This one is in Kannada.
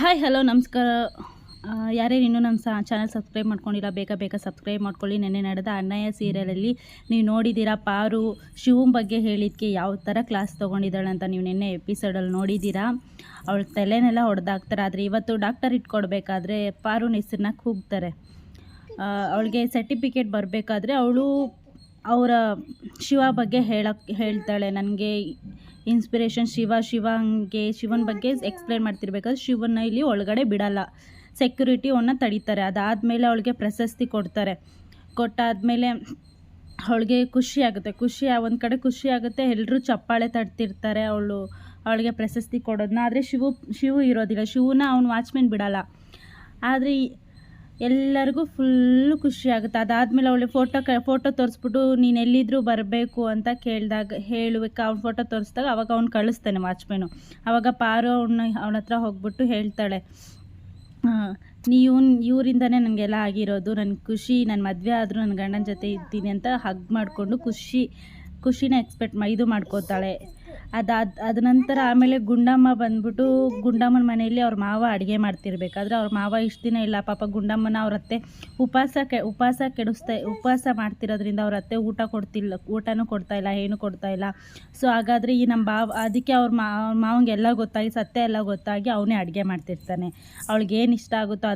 ಹಾಯ್ ಹಲೋ ನಮಸ್ಕಾರ. ಯಾರೇನು ಇನ್ನೂ ನಮ್ಮ ಚಾನಲ್ ಸಬ್ಸ್ಕ್ರೈಬ್ ಮಾಡ್ಕೊಂಡಿಲ್ಲ, ಬೇಗ ಸಬ್ಸ್ಕ್ರೈಬ್ ಮಾಡ್ಕೊಳ್ಳಿ. ನೆನ್ನೆ ನಡೆದ ಅಣ್ಣಯ್ಯ ಸೀರಿಯಲಲ್ಲಿ ನೀವು ನೋಡಿದ್ದೀರಾ, ಪಾರು ಶಿವನ ಬಗ್ಗೆ ಹೇಳಿದ್ದಕ್ಕೆ ಯಾವ ಥರ ಕ್ಲಾಸ್ ತೊಗೊಂಡಿದ್ದಾಳೆ ಅಂತ ನೀವು ನೆನ್ನೆ ಎಪಿಸೋಡಲ್ಲಿ ನೋಡಿದ್ದೀರಾ. ಅವಳ ತಲೆನೆಲ್ಲ ಹೊಡೆದಾಕ್ತಾರೆ. ಆದರೆ ಇವತ್ತು ಡಾಕ್ಟರ್ ಇಟ್ಕೊಡ್ಬೇಕಾದ್ರೆ ಪಾರುನ ಹೆಸರನ್ನ ಕೂಗ್ತಾರೆ. ಅವಳಿಗೆ ಸರ್ಟಿಫಿಕೇಟ್ ಬರಬೇಕಾದ್ರೆ ಅವರ ಶಿವ ಬಗ್ಗೆ ಹೇಳ್ತಾಳೆ. ನನಗೆ ಇನ್ಸ್ಪಿರೇಷನ್ ಶಿವಂಗೆ ಶಿವನ ಬಗ್ಗೆ ಎಕ್ಸ್ಪ್ಲೇನ್ ಮಾಡ್ತಿರ್ಬೇಕಾದ್ರೆ ಶಿವನ ಇಲ್ಲಿ ಒಳಗಡೆ ಬಿಡಲ್ಲ, ಸೆಕ್ಯೂರಿಟಿ ಅವನ್ನ ತಡೀತಾರೆ. ಅದಾದಮೇಲೆ ಅವಳಿಗೆ ಪ್ರಶಸ್ತಿ ಕೊಟ್ಟಾದಮೇಲೆ ಅವಳಿಗೆ ಖುಷಿ ಒಂದು ಕಡೆ ಖುಷಿ ಆಗುತ್ತೆ, ಎಲ್ಲರೂ ಚಪ್ಪಾಳೆ ತಡ್ತಿರ್ತಾರೆ ಅವಳಿಗೆ ಪ್ರಶಸ್ತಿ ಕೊಡೋದನ್ನ. ಆದರೆ ಶಿವು ಇರೋದಿಲ್ಲ, ಶಿವನ ಅವನು ವಾಚ್ಮೆನ್ ಬಿಡಲ್ಲ. ಆದರೆ ಎಲ್ಲರಿಗೂ ಫುಲ್ಲು ಖುಷಿ ಆಗುತ್ತೆ. ಅದಾದಮೇಲೆ ಅವಳಿಗೆ ಫೋಟೋ ತೋರಿಸ್ಬಿಟ್ಟು ನೀನು ಎಲ್ಲಿದ್ದರೂ ಬರಬೇಕು ಅಂತ ಹೇಳುವಾಗ ಅವ್ನ ಫೋಟೋ ತೋರಿಸ್ದಾಗ ಅವಾಗ ಅವ್ನು ಕಳಿಸ್ತಾನೆ ವಾಚ್ಮೆನು. ಆವಾಗ ಪಾರು ಅವನ ಹತ್ರ ಹೋಗ್ಬಿಟ್ಟು ಹೇಳ್ತಾಳೆ, ಇವರಿಂದನೇ ನನಗೆಲ್ಲ ಆಗಿರೋದು, ನನಗೆ ಖುಷಿ, ನನ್ನ ಮದುವೆ ಆದರೂ ನನ್ನ ಗಂಡನ ಜೊತೆ ಇದ್ದೀನಿ ಅಂತ ಹಗ್ ಮಾಡಿಕೊಂಡು ಖುಷಿನ ಇದು ಮಾಡ್ಕೋತಾಳೆ. ಅದ ನಂತರ ಆಮೇಲೆ ಗುಂಡಮ್ಮ ಬಂದ್ಬಿಟ್ಟು ಗುಂಡಮ್ಮನ ಮನೆಯಲ್ಲಿ ಅವ್ರ ಮಾವ ಅಡುಗೆ ಮಾಡ್ತಿರ್ಬೇಕಾದ್ರೆ ಅವ್ರ ಮಾವ ಇಷ್ಟು ದಿನ ಇಲ್ಲ, ಪಾಪ ಗುಂಡಮ್ಮನ ಅವ್ರ ಅತ್ತೆ ಉಪವಾಸ ಮಾಡ್ತಿರೋದ್ರಿಂದ ಅವ್ರ ಅತ್ತೆ ಊಟನೂ ಕೊಡ್ತಾಯಿಲ್ಲ, ಏನೂ ಕೊಡ್ತಾಯಿಲ್ಲ. ಸೊ ಹಾಗಾದರೆ ಈ ನಮ್ಮ ಅದಕ್ಕೆ ಅವ್ರ ಮಾವಂಗೆಲ್ಲ ಗೊತ್ತಾಗಿ, ಸತ್ಯ ಎಲ್ಲ ಗೊತ್ತಾಗಿ ಅವನೇ ಅಡುಗೆ ಮಾಡ್ತಿರ್ತಾನೆ. ಅವಳಿಗೇನು ಇಷ್ಟ ಆಗುತ್ತೋ ಅದನ್ನ